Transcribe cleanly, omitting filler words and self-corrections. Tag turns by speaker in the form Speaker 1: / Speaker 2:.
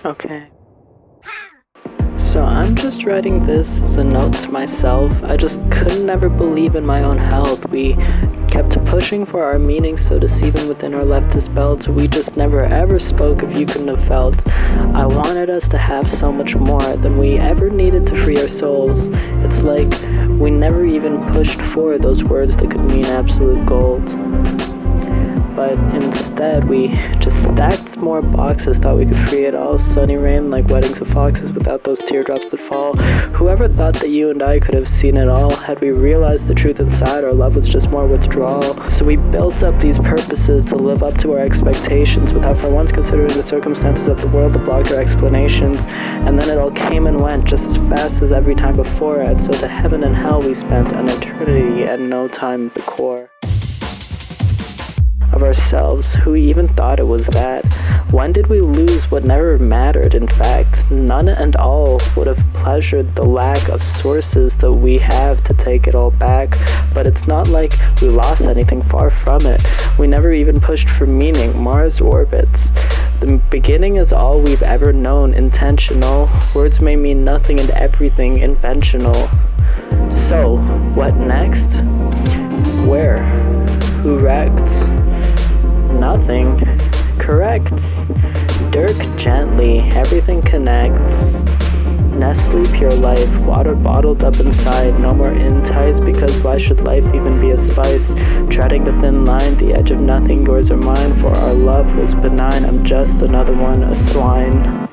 Speaker 1: Okay. So I'm just writing this as a note to myself. I just could never believe in my own health. We kept pushing for our meaning so deceiving within our leftist belt. We just never ever spoke if you couldn't have felt. I wanted us to have so much more than we ever needed to free our souls. It's like we never even pushed for those words that could mean absolute gold. But instead, we just stacked more boxes, thought we could free it all. Sunny rain like weddings of foxes without those teardrops that fall. Whoever thought that you and I could have seen it all? Had we realized the truth inside, our love was just more withdrawal. So we built up these purposes to live up to our expectations without for once considering the circumstances of the world that blocked our explanations. And then it all came and went just as fast as every time before it. So to heaven and hell we spent an eternity and no time at the core of ourselves. Who even thought it was that? When did we lose what never mattered? In fact, none and all would have pleasured the lack of sources that we have to take it all back. But it's not like we lost anything, far from it. We never even pushed for meaning. Mars orbits. The beginning is all we've ever known, intentional. Words may mean nothing and everything, inventional. So, what next? Where? Who wrecked? Nothing. Correct. Dirk gently. Everything connects. Nestle Pure Life. Water bottled up inside. No more entice, because why should life even be a spice? Treading the thin line, the edge of nothing, yours or mine. For our love was benign. I'm just another one, a swine.